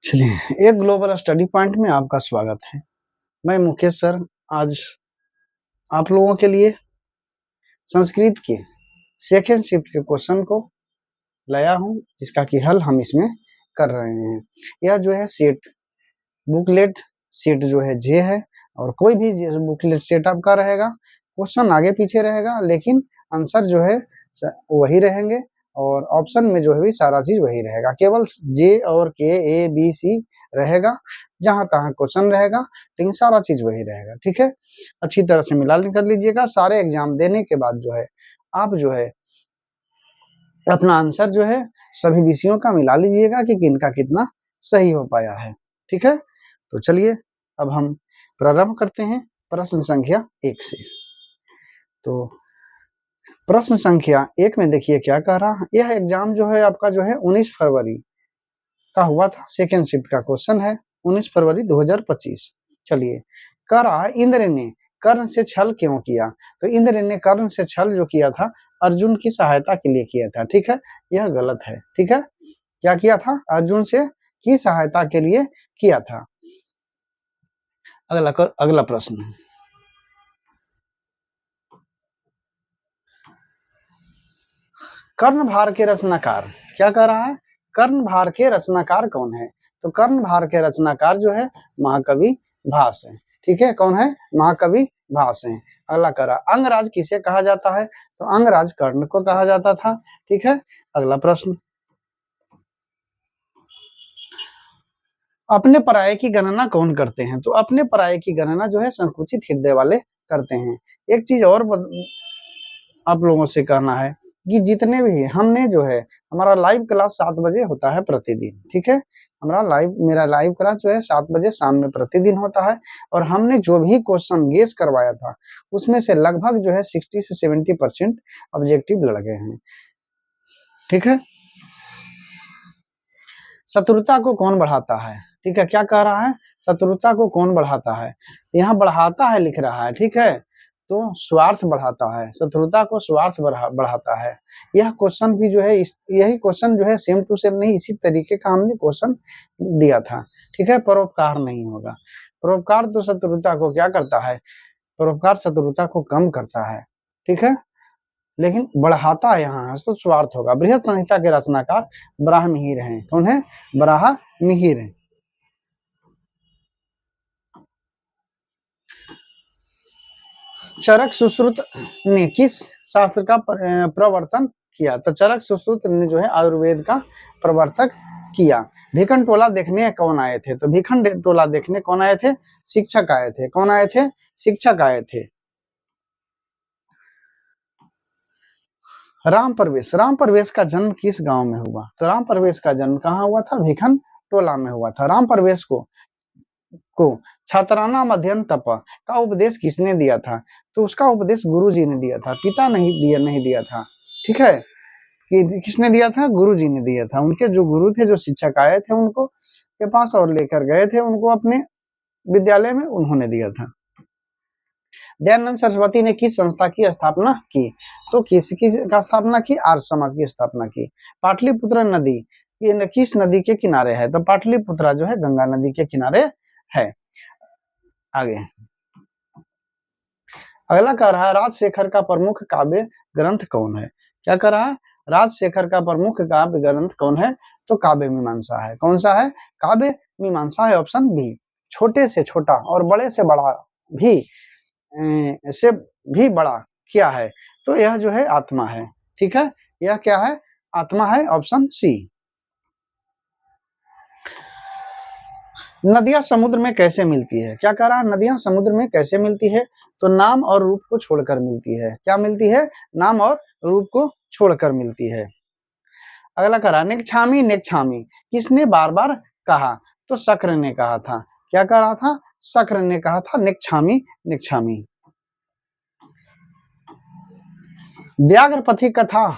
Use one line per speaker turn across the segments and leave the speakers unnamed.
चलिए, एक global study point में आपका स्वागत है। मैं मुकेश सर आज आप लोगों के लिए संस्कृत के सेकेंड शिफ्ट के क्वेश्चन को लाया हूं, जिसका कि हल हम इसमें कर रहे हैं। यह जो है सेट बुकलेट सेट जो है जे है, और कोई भी बुकलेट सेट आपका रहेगा, क्वेश्चन आगे पीछे रहेगा, लेकिन आंसर जो है वही रहेंगे, और ऑप्शन में जो है भी सारा चीज वही रहेगा। केवल जे और के ए बी सी रहेगा, जहां तहां क्वेश्चन रहेगा, लेकिन सारा चीज वही रहेगा। ठीक है, अच्छी तरह से मिला कर लीजिएगा। सारे एग्जाम देने के बाद जो है आप जो है अपना आंसर जो है सभी विषयों का मिला लीजिएगा कि किनका कितना सही हो पाया है। ठीक है, तो चलिए अब हम प्रारंभ करते हैं प्रश्न संख्या 1 से। तो प्रश्न संख्या 1 में देखिए क्या कह रहा है। यह एग्जाम जो है आपका जो है 19 फरवरी का हुआ था, सेकेंड शिफ्ट का क्वेश्चन है, 19 फरवरी 2025। चलिए, कह रहा है इंद्र ने कर्ण से छल क्यों किया। तो इंद्र ने कर्ण से छल जो किया था अर्जुन की सहायता के लिए किया था। ठीक है, यह गलत है। ठीक है, क्या किया था, अर्जुन से की सहायता के लिए किया था। अगला प्रश्न, कर्णभार के रचनाकार क्या कह रहा है, कर्णभार के रचनाकार कौन है। तो कर्णभार के रचनाकार जो है महाकवि भास है। ठीक है, कौन है, महाकवि भास है। अगला कह रहा अंगराज किसे कहा जाता है। तो अंगराज कर्ण को कहा जाता था। ठीक है, अगला प्रश्न, अपने पराये की गणना कौन करते हैं। तो अपने पराये की गणना जो है संकुचित हृदय वाले करते हैं। एक चीज और आप लोगों से कहना है कि जितने भी हमने जो है हमारा लाइव क्लास 7 बजे होता है प्रतिदिन। ठीक है, मेरा लाइव क्लास जो है 7 बजे शाम में प्रतिदिन होता है, और हमने जो भी क्वेश्चन गेस करवाया था उसमें से लगभग जो है 60 से 70% ऑब्जेक्टिव लड़ गए हैं। ठीक है, शत्रुता को कौन बढ़ाता है। ठीक है, क्या कह रहा है, शत्रुता को कौन बढ़ाता है। यहाँ बढ़ाता है लिख रहा है। ठीक है, तो स्वार्थ बढ़ाता है, शत्रुता को स्वार्थ बढ़ाता है। यह क्वेश्चन भी जो है यही क्वेश्चन जो है सेम टू सेम नहीं, इसी तरीके का हमने क्वेश्चन दिया था। ठीक है, परोपकार नहीं होगा। परोपकार तो शत्रुता को क्या करता है, परोपकार शत्रुता को कम करता है। ठीक है, लेकिन बढ़ाता है यहाँ तो स्वार्थ होगा। बृहद संहिता के रचनाकार बराहमिहिर हैं। कौन है, बराहमिहिर। चरक सुश्रुत ने किस शास्त्र का प्रवर्तन किया। तो चरक सुश्रुत ने जो है आयुर्वेद का प्रवर्तक किया। भिखन टोला देखने कौन आए थे। तो भिखन टोला देखने कौन आए थे, शिक्षक आए थे। कौन आए थे, शिक्षक आए थे। राम प्रवेश का जन्म किस गांव में हुआ। तो राम प्रवेश का जन्म कहाँ हुआ था, भिखन टोला में हुआ था। राम प्रवेश को छात्राना मध्यन तप का उपदेश किसने दिया था। तो उसका उपदेश गुरु जी ने दिया था, पिता नहीं दिया था। ठीक है, कि किसने दिया था, गुरु जी ने दिया था। उनके जो गुरु थे, जो शिक्षक आए थे उनको के पास और लेकर गए थे उनको अपने विद्यालय में, उन्होंने दिया था। दयानंद सरस्वती ने किस संस्था की स्थापना की। तो किसकी का स्थापना की, आर्य समाज की स्थापना की। पाटलिपुत्र नदी ये किस नदी के किनारे है। तो पाटलिपुत्रा जो है गंगा नदी के किनारे है। आगे अगला कह रहा है राजशेखर का प्रमुख काव्य ग्रंथ कौन है। क्या कह रहा है, राजशेखर का प्रमुख काव्य ग्रंथ कौन है। तो काव्य मीमांसा है। कौन सा है, काव्य मीमांसा है, ऑप्शन बी। छोटे से छोटा और बड़े से बड़ा भी से भी बड़ा क्या है। तो यह जो है आत्मा है। ठीक है, यह क्या है, आत्मा है, ऑप्शन सी। नदियां समुद्र में कैसे मिलती है। क्या कह रहा है, नदियां समुद्र में कैसे मिलती है। तो नाम और रूप को छोड़कर मिलती है। क्या मिलती है, नाम और रूप को छोड़कर मिलती है। अगला कह रहा है नेक्षामी किसने बार बार कहा। तो शक्र ने कहा था। क्या कह रहा था, शक्र ने कहा था नेक्षामी। व्याघ्रपथी कथा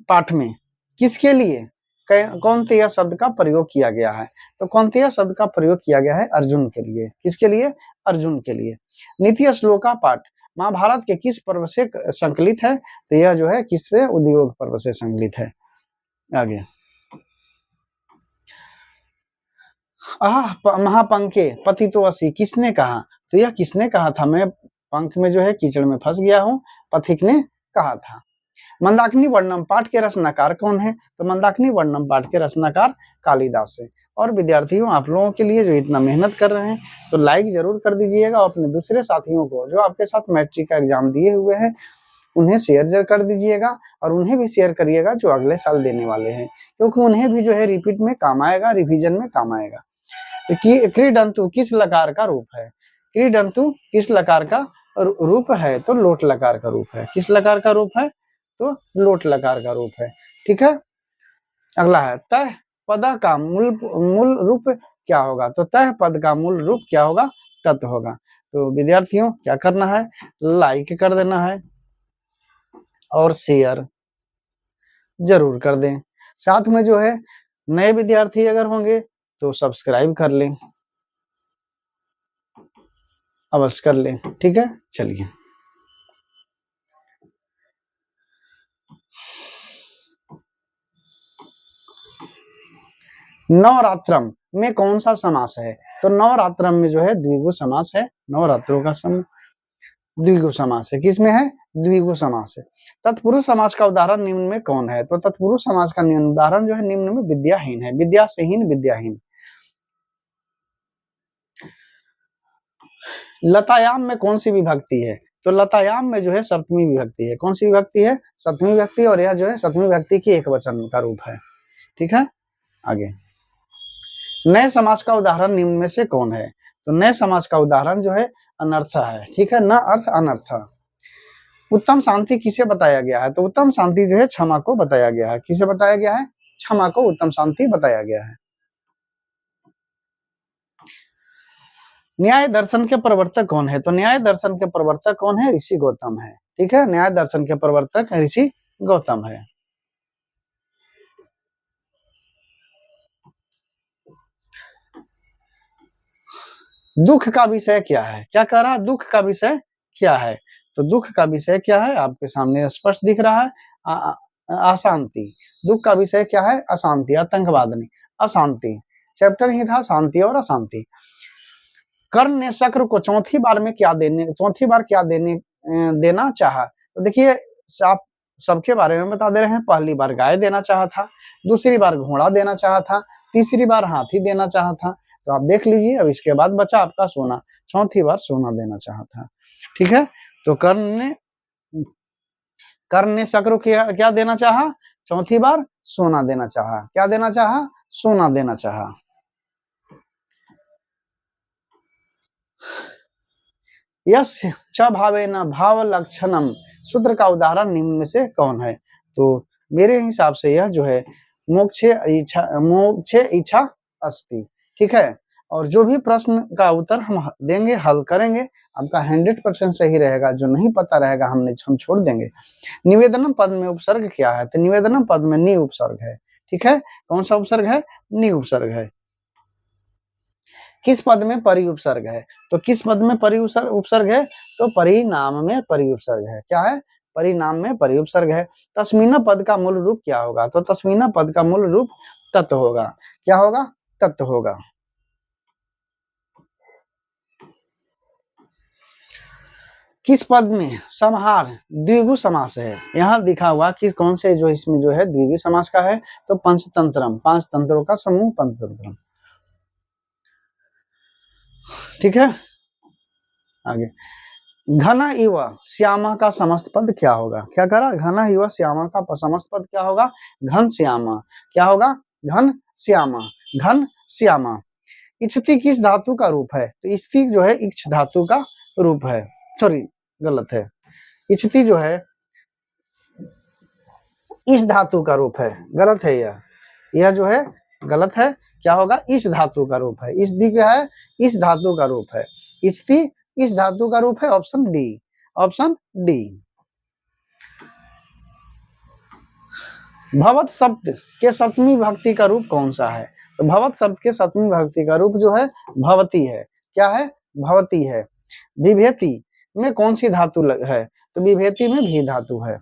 पाठ में किसके लिए कौनतेय शब्द का प्रयोग किया गया है। तो कौनतेय शब्द का प्रयोग किया गया है अर्जुन के लिए। किसके लिए, अर्जुन के लिए। नीति श्लोका पाठ महाभारत के किस पर्व से संकलित है। तो यह जो है किससे, उद्योग पर्व से संकलित है। आगे महापंके पति तो असी, किसने कहा? तो यह किसने कहा था? मैं पंख में जो है कीचड़ में फंस गया हूँ, पथिक ने कहा था। मंदाकिनी वर्णम पाठ के रचनाकार कौन है? तो मंदाकिनी वर्णम पाठ के रचनाकार कालिदास है। और विद्यार्थियों, आप लोगों के लिए जो इतना मेहनत कर रहे हैं, तो लाइक जरूर कर दीजिएगा और अपने दूसरे साथियों को जो आपके साथ मैट्रिक का एग्जाम दिए हुए हैं उन्हें शेयर जरूर कर दीजिएगा, और उन्हें भी शेयर करिएगा जो अगले साल देने वाले हैं, क्योंकि उन्हें भी जो है रिपीट में काम आएगा, रिवीजन में काम आएगा। क्रीडंतु किस लकार का रूप है? क्रीडंतु किस लकार का रूप है? तो लोट लकार का रूप है। किस लकार का रूप है? तो लोट लकार का रूप है। ठीक है, अगला है तह पद का मूल रूप क्या होगा? तो तह पद का मूल रूप क्या होगा? तत् होगा। तो विद्यार्थियों, क्या करना है? लाइक कर देना है और शेयर जरूर कर दें। साथ में जो है नए विद्यार्थी अगर होंगे तो सब्सक्राइब कर लें, अवश्य कर लें। ठीक है, चलिए। नवरात्रम में कौन सा समास है? तो नवरात्रम में जो है द्विगु समास है। नवरात्रों का द्विगु समास है। किसमें है? द्विगु समास है। तत्पुरुष समास का उदाहरण निम्न में कौन है? तो तत्पुरुष समास का उदाहरण जो है निम्न में विद्याहीन है। विद्या से हीन, विद्याहीन। लतायाम में कौन सी विभक्ति है? तो लतायाम में जो है सप्तमी विभक्ति है। कौन सी विभक्ति है? सप्तमी विभक्ति, और यह जो है सप्तमी विभक्ति की एक वचन का रूप है। ठीक है, आगे। नए समास का उदाहरण निम्न में से कौन है? तो नए समास का उदाहरण जो है अनर्थ है। ठीक है, न अर्थ अनर्थ। उत्तम शांति किसे बताया गया है? तो उत्तम शांति जो है क्षमा को बताया गया है। किसे बताया गया है? क्षमा को उत्तम शांति बताया गया है। न्याय दर्शन के प्रवर्तक कौन है? तो न्याय दर्शन के प्रवर्तक कौन है? ऋषि गौतम है। ठीक है, न्याय दर्शन के प्रवर्तक ऋषि गौतम है। दुख का विषय क्या है? क्या कह रहा है? दुख का विषय क्या है? तो दुख का विषय क्या है? आपके सामने स्पष्ट दिख रहा है, अशांति। दुख का विषय क्या है? अशांति, आतंकवाद नहीं, अशांति। चैप्टर ही था शांति और अशांति। कर्ण ने शक्र को चौथी बार क्या देना चाहा? तो देखिए, आप सबके बारे में बता दे रहे हैं। पहली बार गाय देना चाहा था, दूसरी बार घोड़ा देना चाहा था, तीसरी बार हाथी देना चाहा था। तो आप देख लीजिए, अब इसके बाद बचा आपका सोना। चौथी बार सोना देना चाहा था। ठीक है, तो कर्ण ने शक्र को क्या देना चाहा? चौथी बार सोना देना चाहा। क्या देना चाहा? सोना देना चाहा। यस च भावेन भाव लक्षणम सूत्र का उदाहरण निम्न में से कौन है? तो मेरे हिसाब से यह जो है मोक्षे इच्छा अस्ति। ठीक है, और जो भी प्रश्न का उत्तर हम देंगे, हल करेंगे, आपका 100% सही रहेगा। जो नहीं पता रहेगा हम छोड़ देंगे। निवेदनम पद में उपसर्ग क्या है? तो निवेदनम पद में नि उपसर्ग है। ठीक है, कौन सा उपसर्ग है? नि उपसर्ग है। किस पद में परि उपसर्ग है? तो किस पद में परि उपसर्ग है? तो परिणाम में परि उपसर्ग है। क्या है? परिणाम में परि उपसर्ग है। तस्मीन पद का मूल रूप क्या होगा? तो तस्मीन पद का मूल रूप तत् होगा। क्या होगा? तत् होगा। किस पद में समाहार द्विगु समास है? यहाँ दिखा हुआ कि कौन से जो इसमें जो है द्विगु समास का है? तो पंचतंत्रम, 5 तंत्रों का समूह पंचतंत्रम। ठीक है, आगे। घन इव श्यामा का समस्त पद क्या होगा? क्या करा? घन इव श्यामा का समस्त पद क्या होगा? घन श्यामा। क्या होगा? घन श्यामा, घन श्यामा। इच्छति किस धातु का रूप है? तो इच्छति जो है इक्ष धातु का रूप है। सॉरी, गलत है। इच्छति जो है इस धातु का रूप है। गलत है यह जो है गलत है। क्या होगा? इस धातु का रूप है। इस दी क्या है? इस धातु का रूप है। इच्छति इस धातु का रूप है। Option D, option D. भवत शब्द के सप्तमी विभक्ति का रूप कौन सा है? तो भवत शब्द के सप्तमी विभक्ति का रूप जो है भवती है। क्या है? भवती है। विभेति में कौन सी धातु है? तो विभेति में भी धातु है।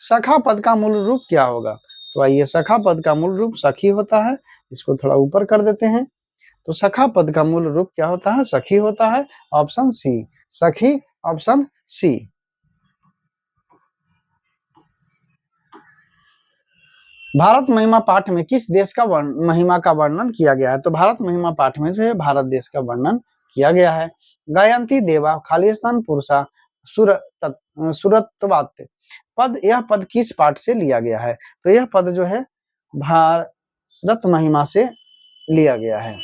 सखा पद का मूल रूप क्या होगा? तो आइए, सखा पद का मूल रूप सखी होता है। इसको थोड़ा ऊपर कर देते हैं। तो सखा पद का मूल रूप क्या होता है? सखी होता है। ऑप्शन सी, सखी, ऑप्शन सी। भारत महिमा पाठ में किस देश का महिमा का वर्णन किया गया है? तो भारत महिमा पाठ में जो है भारत देश का वर्णन किया गया है। गायंती देवा खालिस्तान पुरुषा सुरतवात पद, यह पद किस पाठ से लिया गया है? तो यह पद जो है भारत महिमा से लिया गया है।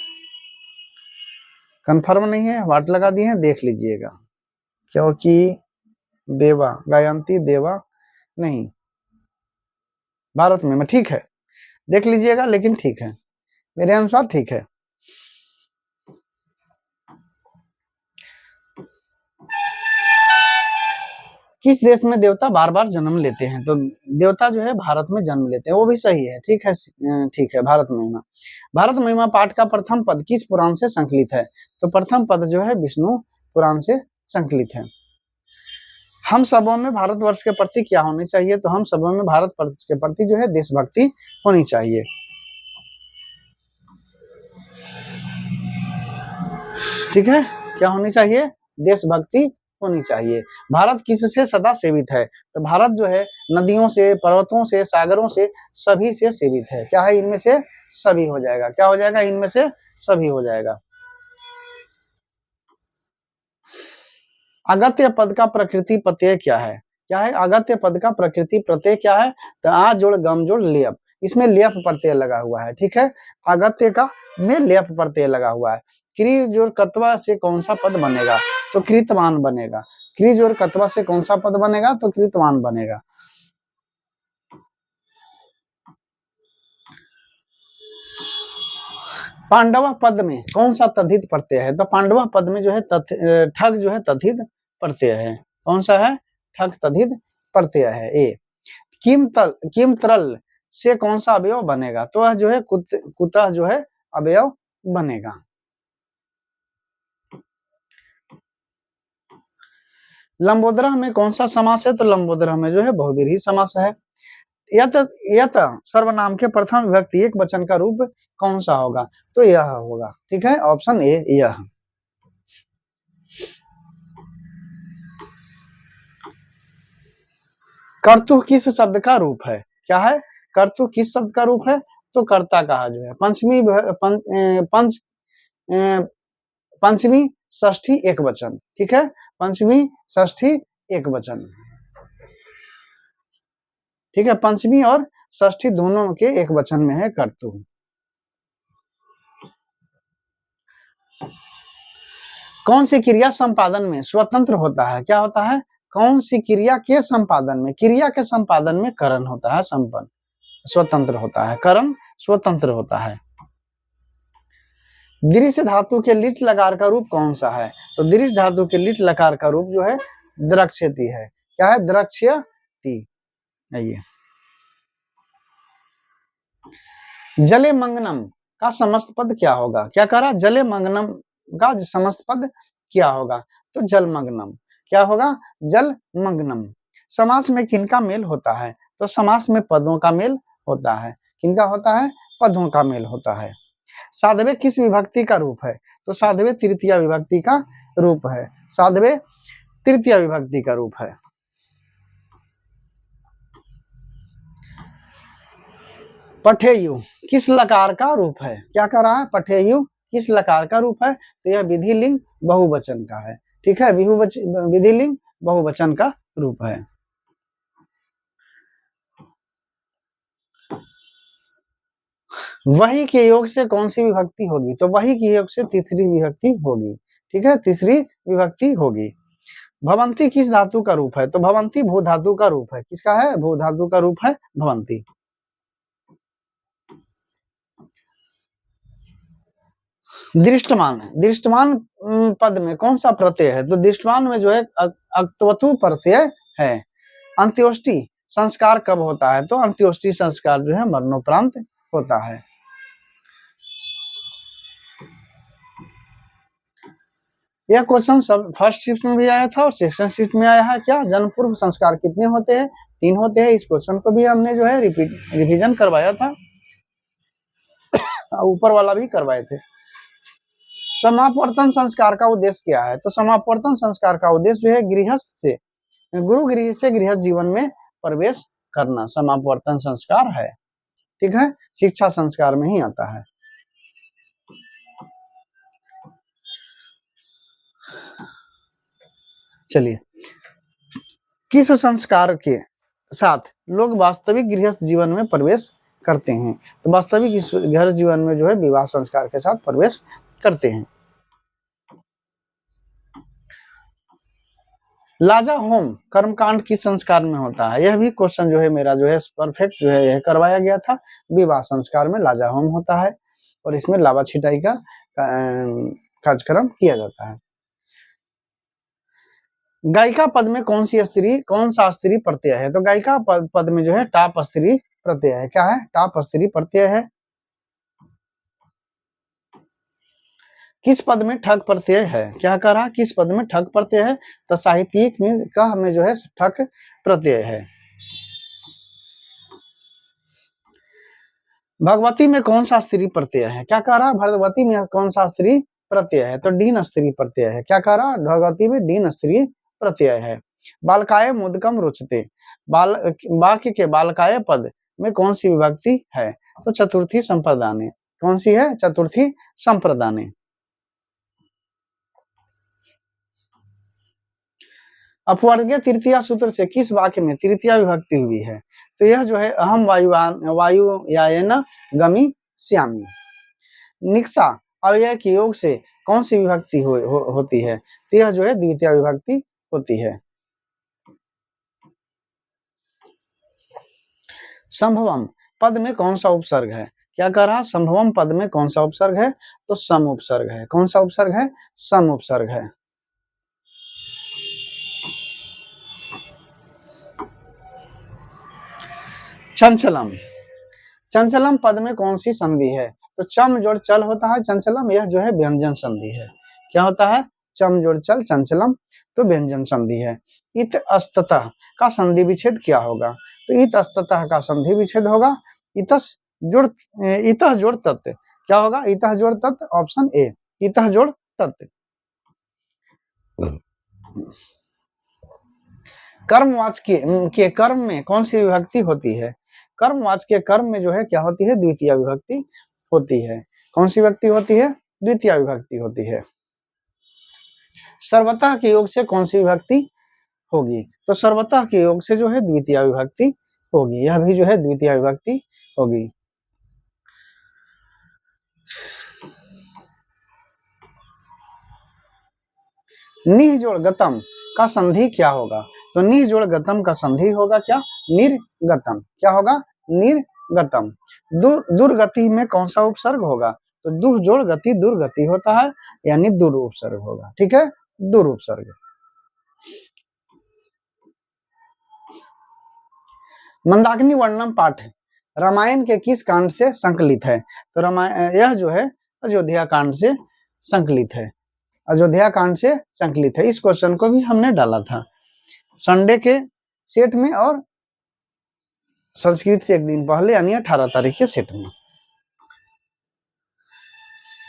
कंफर्म नहीं है, वाट लगा दिए हैं, देख लीजिएगा, क्योंकि देवा, गायंती देवा नहीं, भारत में ठीक है, देख लीजिएगा, लेकिन ठीक है, मेरे अनुसार ठीक है। किस देश में देवता बार बार जन्म लेते हैं? तो देवता जो है भारत में जन्म लेते हैं, वो भी सही है, ठीक है, ठीक है, भारत महिमा। भारत महिमा पाठ का प्रथम पद किस पुराण से संकलित है? तो प्रथम पद जो है विष्णु पुराण से संकलित है। हम सबों में भारतवर्ष के प्रति क्या होनी चाहिए? तो हम सबों में भारत वर्ष के प्रति जो है देशभक्ति होनी चाहिए। ठीक है, क्या होनी चाहिए? देशभक्ति होनी चाहिए। भारत किससे सदा सेवित है? तो भारत जो है नदियों से, पर्वतों से, सागरों से, सभी से सेवित है। क्या है? इनमें से सभी हो जाएगा। क्या हो जाएगा? इनमें से सभी हो जाएगा। अगत्य पद का प्रकृति प्रत्यय क्या है? क्या है? अगत्य पद का प्रकृति प्रत्यय क्या है? तो आ जोड़ गम जोड़ लेप, इसमें लेप प्रत्यय लगा हुआ है। ठीक है, अगत्य का में लेप प्रत्यय लगा हुआ है। क्री जोड़ कत्वा से कौन सा पद बनेगा? तो कृतवान बनेगा। क्री जोड़ कत्वा से कौन सा पद बनेगा? तो कृतवान बनेगा। पांडवा पद में कौन सा तद्धित प्रत्यय है? तो पांडवा पद में जो है ठग जो है तद्धित प्रत्यय है। कौन सा है? ठग तद्धित प्रत्यय है। ए किम तरल से कौन सा अवयव बनेगा? तो वह जो है कुतः जो है अवयव बनेगा। लंबोदरा में कौन सा समास है? तो लंबोदरा में जो है बहुव्रीहि समास है। यत सर्वनाम के प्रथम विभक्ति एक वचन का रूप कौन सा होगा? तो यह होगा। ठीक है, ऑप्शन ए यह। कर्तु किस शब्द का रूप है? क्या है? कर्तु किस शब्द का रूप है? तो कर्ता कहा जो है पंचमी षष्ठी एक वचन। ठीक है, पंचमी षष्ठी एक वचन। ठीक है, पंचमी और षष्ठी दोनों के एक वचन में है कर्तु। कौन सी क्रिया संपादन में स्वतंत्र होता है? क्या होता है? कौन सी क्रिया के संपादन में? क्रिया के संपादन में करण होता है, संपन्न स्वतंत्र होता है, करण स्वतंत्र होता है। दृश्य धातु के लिट लकार का रूप कौन सा है? तो दृश्य धातु के लिट लकार का रूप जो है द्रक्ष्यति है। क्या है? द्रक्ष्यति। ये जले मंगनम का समस्त पद क्या होगा? क्या करा? जले मंगनम का समस्त पद क्या होगा? तो जलमग्नम। क्या होगा? जल मंगनम। समास में किनका मेल होता है? तो समास में पदों का मेल होता है। किनका होता है? पदों का मेल होता है। साधवे किस विभक्ति का रूप है? तो साधवे तृतीय विभक्ति का रूप है। साधवे तृतीय विभक्ति का रूप है। पठेयु किस लकार का रूप है? क्या कर रहा है? पठेयु किस लकार का रूप है? तो यह विधि लिंग बहुवचन का है। ठीक है, विधि लिंग बहुवचन का रूप है। वही के योग से कौन सी विभक्ति होगी? तो वही के योग से तीसरी विभक्ति होगी। ठीक है, तीसरी विभक्ति होगी। भवंती किस धातु का रूप है? तो भवंती भू धातु का रूप है। किसका है? भू धातु का रूप है भवंती। दृष्टमान, दृष्टमान पद में कौन सा प्रत्यय है? तो दृष्टमान में जो है अक्तवतु प्रत्यय है। अंत्योष्टि संस्कार कब होता है? तो अंत्योष्टि संस्कार जो है मरणोपरांत होता है। यह क्वेश्चन सब फर्स्ट शिफ्ट में भी आया था और सेकंड शिफ्ट में आया है। क्या जन्म पूर्व संस्कार कितने होते हैं? 3 होते हैं। इस क्वेश्चन को भी हमने जो है रिवीजन करवाया था, ऊपर वाला भी करवाए थे। समापवर्तन संस्कार का उद्देश्य क्या है? तो समापवर्तन संस्कार का उद्देश्य जो है गृहस्थ से गुरु गृह से गृहस्थ जीवन में प्रवेश करना समापवर्तन संस्कार है। ठीक है, शिक्षा संस्कार में ही आता है। चलिए, किस संस्कार के साथ लोग वास्तविक गृहस्थ जीवन में प्रवेश करते हैं? तो वास्तविक इस घर जीवन में जो है विवाह संस्कार के साथ प्रवेश करते हैं। लाजा होम कर्मकांड किस संस्कार में होता है? यह भी क्वेश्चन जो है मेरा जो है परफेक्ट जो है यह करवाया गया था। विवाह संस्कार में लाजा होम होता है और इसमें लावा छिटाई का कार्यक्रम किया जाता है। गायिका पद में कौन सा स्त्री प्रत्यय है? तो गायिका पद में जो है टाप स्त्री प्रत्यय है। क्या है? टाप स्त्री प्रत्यय है। किस पद में ठक प्रत्यय है? क्या कह रहा? किस पद में ठक प्रत्यय है? तो साहित्यिक में कह में जो है ठक प्रत्यय है। भगवती में कौन सा स्त्री प्रत्यय है? क्या कह रहा? भगवती में कौन सा स्त्री प्रत्यय है? तो डीन स्त्री प्रत्यय है। क्या कह रहा? भगवती में डीन स्त्री प्रत्यय है। बालकाय मुदकम रुचते, वाक्य के बालकाय पद में कौन सी विभक्ति है? तो चतुर्थी संप्रदाने। कौन सी है? चतुर्थी संप्रदाने। अपवर्गीय तृतीया सूत्र से किस वाक्य में तृतीया विभक्ति हुई है? तो यह जो है अहम वायुयायन गमी श्यामी। निक्सा अव्यय के योग से कौन सी विभक्ति होती है? तो यह जो है द्वितीय विभक्ति होती है। संभवम पद में कौन सा उपसर्ग है? क्या कह रहा? संभवम पद में कौन सा उपसर्ग है? तो सम उपसर्ग है। कौन सा उपसर्ग है? सम उपसर्ग है। चंचलम, चंचलम पद में कौन सी संधि है? तो चम जोड़ चल होता है चंचलम, यह जो है व्यंजन संधि है। क्या होता है? चम जोड़ चल चंचलम, तो व्यंजन संधि है। इत अस्ततः का संधि विच्छेद क्या होगा? तो इत अस्ततः का संधि विच्छेद होगा इतस जोड़ इतः जोड़ तत्। क्या होगा? इतः जोड़ तत्, ऑप्शन ए, इतः जोड़ तत्। कर्मवाचक के कर्म में कौन सी विभक्ति होती है? कर्मवाचक के कर्म में जो है क्या होती है? द्वितीय विभक्ति होती है। कौन सी विभक्ति होती है? द्वितीय विभक्ति होती है। सर्वतः के योग से कौन सी विभक्ति होगी? तो सर्वतः के योग से जो है द्वितीय विभक्ति होगी। यह भी जो है द्वितीय विभक्ति होगी। निह जोड़ गतम का संधि क्या होगा? तो निह जोड़ गतम का संधि होगा क्या? निर्गतम। क्या होगा? निर्गतम। दुर्गति में कौन सा उपसर्ग होगा? तो दुह जोड़ गति दुर्गति होता है, यानी दुर उपसर्ग होगा। ठीक है, दुर उपसर्ग। मंदाकिनी वर्णम पाठ रामायण के किस कांड से संकलित है? तो रामायण यह जो है अयोध्या कांड से संकलित है। अयोध्या कांड से संकलित है। इस क्वेश्चन को भी हमने डाला था संडे के सेट में और संस्कृत से एक दिन पहले यानी 18 तारीख के सेट में।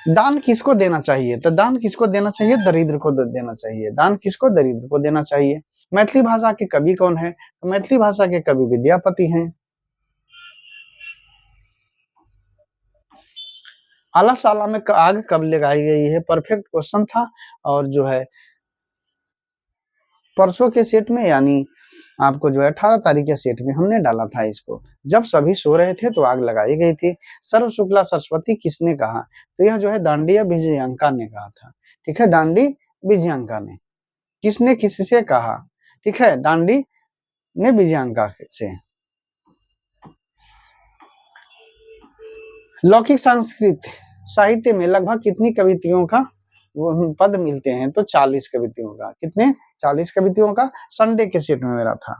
दान किसको देना चाहिए? तो दान किसको देना चाहिए? दरिद्र को देना चाहिए। दान किसको? दरिद्र को देना चाहिए। मैथिली भाषा के कवि कौन है? तो मैथिली भाषा के कवि विद्यापति हैं। आलाशाला में आग कब लगाई गई है? परफेक्ट क्वेश्चन था और जो है परसों के सेट में यानी आपको जो है 18 तारीख के सेट में हमने डाला था इसको। जब सभी सो रहे थे तो आग लगाई गई थी। सर्व शुक्ला सरस्वती किसने कहा? तो यह जो है दांडी विजयंका ने कहा था। ठीक है, दांडी विजयंका ने। किसने किससे कहा? ठीक है, दांडी ने विजयंका से। लौकिक संस्कृत साहित्य में लगभग कितनी कविताओं का पद मिलते हैं? तो 40 कविताओं का। कितने? 40 कविताओं का। संडे के सेट में मेरा था।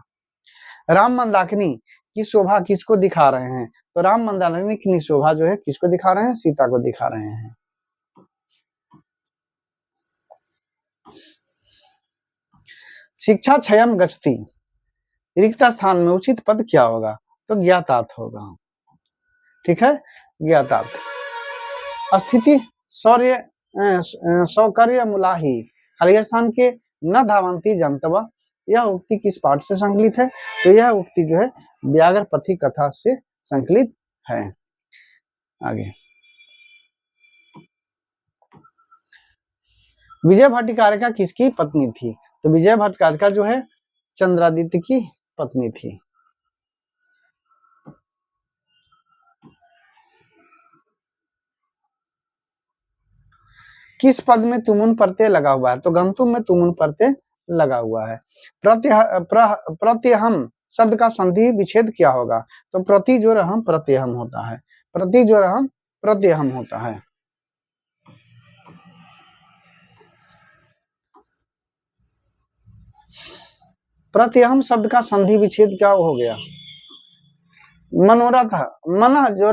राम मंदाकिनी की शोभा किसको दिखा रहे हैं? तो राम मंदाकिनी की शोभा जो है किसको दिखा रहे हैं? सीता को दिखा रहे हैं। शिक्षा क्षयम गच्छति रिक्त स्थान में उचित पद क्या होगा? तो ज्ञातात होगा। ठीक है, ज्ञातात। स्थिति शौर्य सौकर्य मुलाही खाली स्थान के न धावंती जनतवा, यह उक्ति किस पाठ से संकलित है? तो यह उक्ति जो है व्याघ्रपथी कथा से संकलित है। आगे, विजय भट्टिकारिका किसकी पत्नी थी? तो विजय भट्टिकारिका जो है चंद्रादित्य की पत्नी थी। किस पद में तुमुन प्रत्यय लगा हुआ है? तो गंतुम में तुमुन प्रत्यय लगा हुआ है। प्रत्यहम शब्द का संधि विच्छेद क्या होगा? तो प्रति जो रहम प्रत्यहम होता है, प्रति जो रहम प्रत्यहम होता है। प्रत्यहम शब्द का संधि विच्छेद क्या हो गया? मनोरथ, मन जो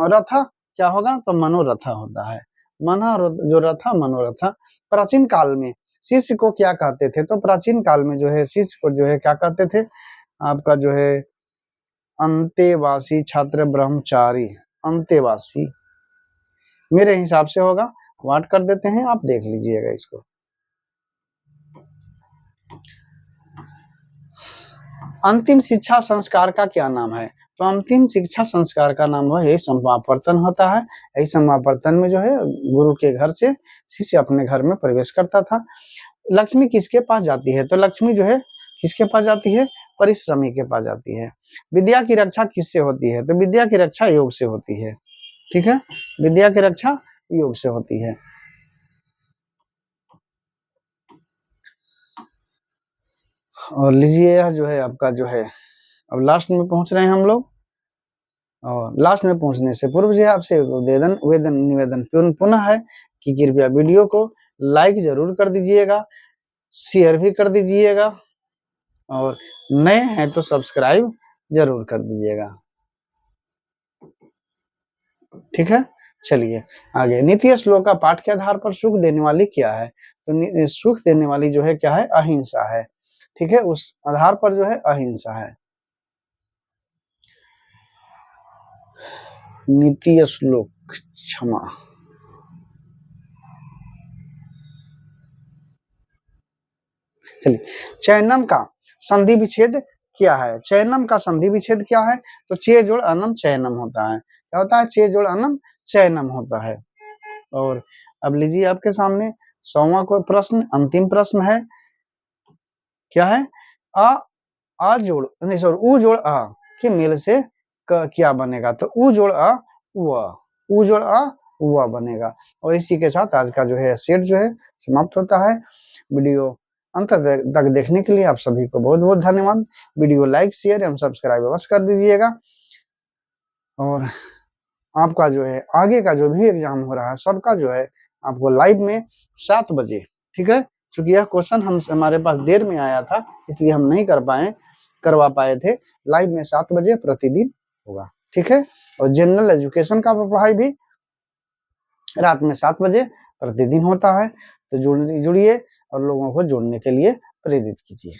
रथ क्या होगा? तो मनोरथ होता है, मन जो रथा मनोरथ। प्राचीन काल में शिष्य को क्या कहते थे? तो प्राचीन काल में जो है शिष्य को जो है क्या कहते थे? आपका जो है अंतेवासी छात्र ब्रह्मचारी, अंतेवासी मेरे हिसाब से होगा, वाट कर देते हैं, आप देख लीजिएगा इसको। अंतिम शिक्षा संस्कार का क्या नाम है? तो अंतिम शिक्षा संस्कार का नाम है समावर्तन होता है। इस समावर्तन में जो है गुरु के घर से शिष्य अपने घर में प्रवेश करता था। लक्ष्मी किसके पास जाती है? तो लक्ष्मी जो है किसके पास जाती है? परिश्रमी के पास जाती है। विद्या की रक्षा किससे होती है? तो विद्या की रक्षा योग से होती है। ठीक है, विद्या की रक्षा योग से होती है। और लीजिए यह जो है आपका जो है अब लास्ट में पहुंच रहे हैं हम लोग, और लास्ट में पहुंचने से पूर्व जो आपसे निवेदन पुनः है कि कृपया वीडियो को लाइक जरूर कर दीजिएगा, शेयर भी कर दीजिएगा, और नए हैं तो सब्सक्राइब जरूर कर दीजिएगा। ठीक है, चलिए आगे। नीति श्लोक का पाठ के आधार पर सुख देने वाली क्या है? तो सुख देने वाली जो है क्या है? अहिंसा है। ठीक है, उस आधार पर जो है अहिंसा है। नीति श्लोक, क्षमा, चलिए। चैनम का संधि विच्छेद क्या है? चैनम का संधि विच्छेद क्या है? तो चे जोड़ अनम चैनम होता है। क्या होता है? चे जोड़ अनम चैनम होता है। और अब लीजिए आपके सामने 100वां कोई प्रश्न, अंतिम प्रश्न है। क्या है? आ जोड़ नहीं सॉरी उ जोड़ आ के मेल से क्या बनेगा? तो उ जोड़ आ उ, उ जोड़ आ उ बनेगा। और इसी के साथ आज का जो है सेट जो है समाप्त होता है। वीडियो अंत तक देखने के लिए आप सभी को बहुत बहुत धन्यवाद। वीडियो लाइक शेयर एवं सब्सक्राइब अवश्य कर दीजिएगा। और आपका जो है आगे का जो भी एग्जाम हो रहा है सबका जो है आपको लाइव में 7 बजे, ठीक है, क्योंकि यह क्वेश्चन हमारे पास देर में आया था इसलिए हम नहीं करवा पाए थे। लाइव में 7 बजे प्रतिदिन होगा। ठीक है, और जनरल एजुकेशन का पढ़ाई भी रात में 7 बजे प्रतिदिन होता है। तो जुड़िए और लोगों को जोड़ने के लिए प्रेरित कीजिए।